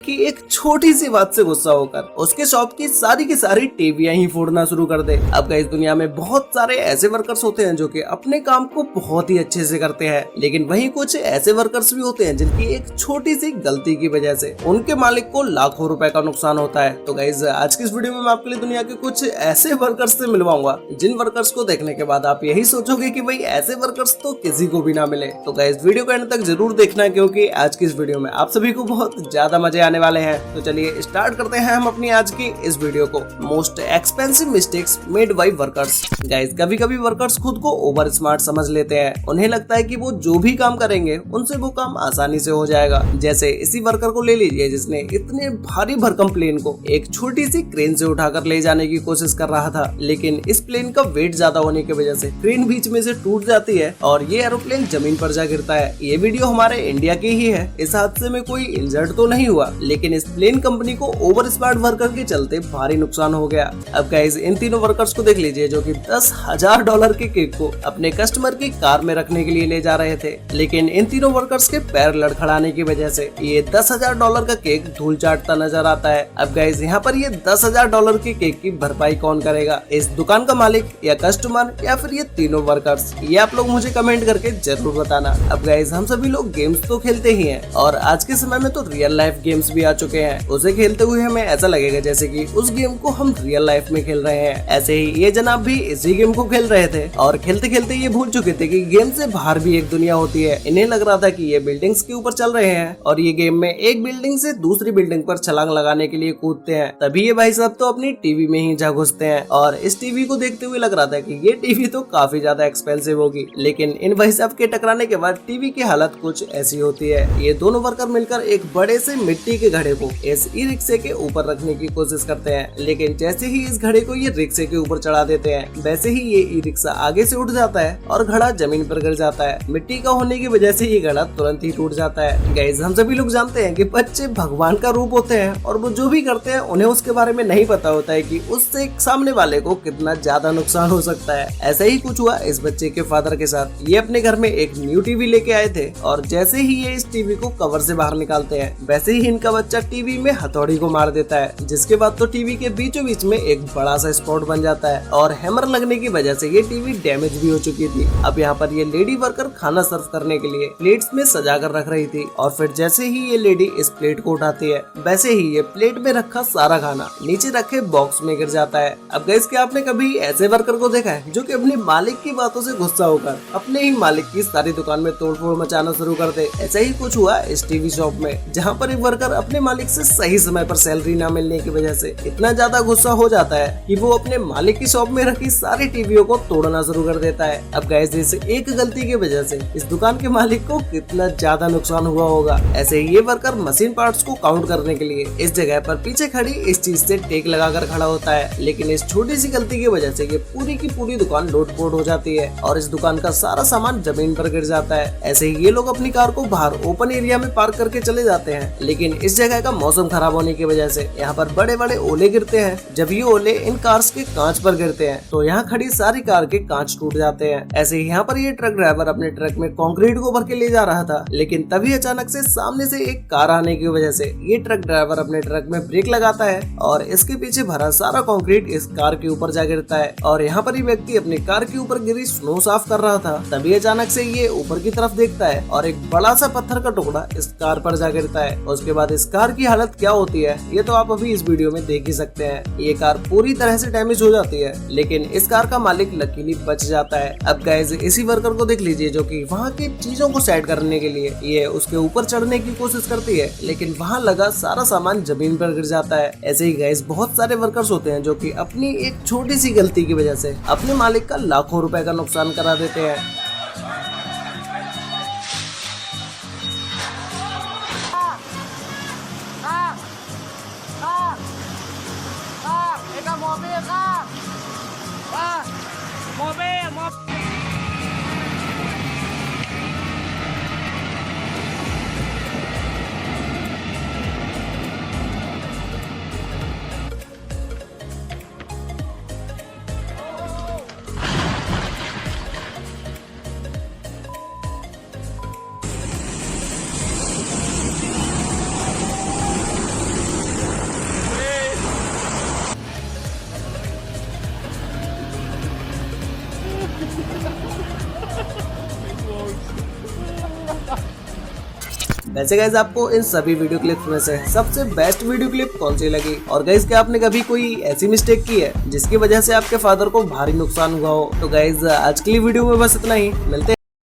कि एक छोटी सी बात से गुस्सा होकर उसके शॉप की सारी टीवियां ही फोड़ना शुरू कर दे। अब इस दुनिया में बहुत सारे ऐसे वर्कर्स होते हैं जो कि अपने काम को बहुत ही अच्छे से करते हैं, लेकिन वहीं कुछ ऐसे वर्कर्स भी होते हैं जिनकी एक छोटी सी गलती की वजह से उनके मालिक को लाखों रुपए का नुकसान होता है। तो गाइस आज की इस वीडियो में मैं आपके लिए दुनिया के कुछ ऐसे वर्कर्स से मिलवाऊंगा जिन वर्कर्स को देखने के बाद आप यही सोचोगे कि भाई ऐसे वर्कर्स तो किसी को भी ना मिले। तो गाइस वीडियो को एंड तक जरूर देखना, क्योंकि आज की इस वीडियो में आप सभी को बहुत ज्यादा मजे आने वाले हैं। तो चलिए स्टार्ट करते हैं हम अपनी आज की इस वीडियो को। Most expensive mistakes made by workers. Guys कभी कभी वर्कर्स खुद को ओवर स्मार्ट समझ लेते हैं। उन्हें लगता है कि वो जो भी काम करेंगे उनसे वो काम आसानी से हो जाएगा। जैसे इसी वर्कर को ले लीजिए जिसने इतने भारी भरकम प्लेन को एक छोटी सी क्रेन से उठाकर ले जाने की कोशिश कर रहा था, लेकिन इस प्लेन का वेट ज्यादा होने की वजह से क्रेन बीच में से टूट जाती है और ये एरोप्लेन जमीन पर जा गिरता है। ये वीडियो हमारे इंडिया की ही है। इस हादसे में कोई इंजर्ड तो नहीं हुआ, लेकिन इस प्लेन कंपनी को ओवर स्मार्ट वर्कर के चलते भारी नुकसान हो गया। अब गाइस इन तीनों वर्कर्स को देख लीजिए जो कि $10,000 के केक को अपने कस्टमर की कार में रखने के लिए ले जा रहे थे, लेकिन इन तीनों वर्कर्स के पैर लड़खड़ाने की वजह से ये $10,000 का केक धूल चाटता नजर आता है। अब गाइस यहाँ पर ये $10,000 के केक की भरपाई कौन करेगा? इस दुकान का मालिक या कस्टमर या फिर ये तीनों वर्कर्स? ये आप लोग मुझे कमेंट करके जरूर बताना। अब गाइस हम सभी लोग गेम्स तो खेलते ही हैं और आज के समय में तो रियल लाइफ गेम्स भी आ चुके हैं। उसे खेलते हुए हमें ऐसा लगेगा जैसे कि उस गेम को हम रियल लाइफ में खेल रहे हैं। ऐसे ही ये जनाब भी इसी गेम को खेल रहे थे और खेलते खेलते ये भूल चुके थे कि गेम से बाहर भी एक दुनिया होती है। इन्हें लग रहा था कि ये बिल्डिंग्स के ऊपर चल रहे हैं और ये गेम में एक बिल्डिंग से दूसरी बिल्डिंग पर छलांग लगाने के लिए कूदते हैं। तभी ये भाई साहब तो अपनी टीवी में ही जा घुसते हैं और इस टीवी को देखते हुए लग रहा था कि ये टीवी तो काफी ज्यादा एक्सपेंसिव होगी, लेकिन इन भाई साहब के टकराने के बाद टीवी की हालत कुछ ऐसी होती है। ये दोनों वर्कर मिलकर एक बड़े से मिट्टी के घड़े को इस ई रिक्शे के ऊपर रखने की कोशिश करते हैं, लेकिन जैसे ही इस घड़े को ये रिक्शे के ऊपर चढ़ा देते हैं वैसे ही ये ई रिक्शा आगे से उठ जाता है और घड़ा जमीन पर गिर जाता है। मिट्टी का होने की वजह से ये घड़ा तुरंत ही टूट जाता है। गाइस हम सभी लोग जानते हैं कि बच्चे भगवान का रूप होते हैं और वो जो भी करते हैं उन्हें उसके बारे में नहीं पता होता है कि उससे सामने वाले को कितना ज्यादा नुकसान हो सकता है। ऐसा ही कुछ हुआ इस बच्चे के फादर के साथ। ये अपने घर में एक न्यू टीवी लेके आए थे और जैसे ही ये इस टीवी को कवर से बाहर निकालते हैं वैसे ही इनका बच्चा टीवी में हथौड़ी को मार देता है, जिसके बाद तो टीवी के बीचों बीच में एक बड़ा सा स्पॉट बन जाता है और हैमर लगने की वजह से ये टीवी डैमेज भी हो चुकी थी। अब यहाँ पर ये लेडी वर्कर खाना सर्व करने के लिए प्लेट्स में सजा कर रख रही थी और फिर जैसे ही ये लेडी इस प्लेट को उठाती है वैसे ही ये प्लेट में रखा सारा खाना नीचे रखे बॉक्स में गिर जाता है। अब गाइस क्या आपने कभी ऐसे वर्कर को देखा है जो कि अपने मालिक की बातों से गुस्सा होकर अपने ही मालिक की सारी दुकान में तोड़फोड़ मचाना शुरू कर दे? ऐसा ही कुछ हुआ इस टीवी शॉप में, जहाँ पर एक वर्कर अपने मालिक से सही समय पर सैलरी न मिलने की वजह से इतना ज्यादा गुस्सा हो जाता है कि वो अपने मालिक की शॉप में रखी सारी टीवियों को तोड़ना शुरू कर देता है। अब गाइस इस एक गलती की वजह से इस दुकान के मालिक को कितना ज्यादा नुकसान हुआ होगा। ऐसे ही ये वर्कर मशीन पार्ट्स को काउंट करने के लिए इस जगह पर पीछे खड़ी इस चीज से टेक लगाकर खड़ा होता है, लेकिन इस छोटी सी गलती की वजह से ये पूरी की पूरी दुकान लूटपोट हो जाती है और इस दुकान का सारा सामान जमीन पर गिर जाता है। ऐसे ही ये लोग अपनी कार को बाहर ओपन एरिया में पार्क करके चले जाते हैं, लेकिन इस जगह का मौसम खराब होने की वजह से यहाँ पर बड़े बड़े ओले गिरते हैं। जब ये ओले इन कार्स के कांच पर गिरते हैं तो यहाँ खड़ी सारी कार के कांच टूट जाते हैं। ऐसे ही यहाँ पर ये ट्रक ड्राइवर अपने ट्रक में कंक्रीट को भर के ले जा रहा था, लेकिन तभी अचानक से सामने से एक कार आने की वजह से ये ट्रक ड्राइवर अपने ट्रक में ब्रेक लगाता है और इसके पीछे भरा सारा कंक्रीट इस कार के ऊपर जा गिरता है। और यहाँ पर ये व्यक्ति अपनी कार के ऊपर गिरी स्नो साफ कर रहा था, तभी अचानक से ये ऊपर की तरफ देखता है और एक बड़ा सा पत्थर का टुकड़ा इस कार पर जा गिरता है। उसके बाद इस कार की हालत क्या होती है ये तो आप अभी इस वीडियो में देख ही सकते हैं। ये कार पूरी तरह से डैमेज हो जाती है, लेकिन इस कार का मालिक लकीली बच जाता है। अब गाइस इसी वर्कर को देख लीजिए जो कि वहाँ की चीजों को सेट करने के लिए ये उसके ऊपर चढ़ने की कोशिश करती है, लेकिन वहाँ लगा सारा सामान जमीन पर गिर जाता है। ऐसे ही गाइस बहुत सारे वर्कर्स होते हैं जो कि अपनी एक छोटी सी गलती की वजह से अपने मालिक का लाखों रुपए का नुकसान करा देते हैं। वैसे गाइस आपको इन सभी वीडियो क्लिप्स में से सबसे बेस्ट वीडियो क्लिप कौन सी लगी, और गाइस क्या आपने कभी कोई ऐसी मिस्टेक की है जिसकी वजह से आपके फादर को भारी नुकसान हुआ हो? तो गाइस आज के लिए वीडियो में बस इतना ही, मिलते हैं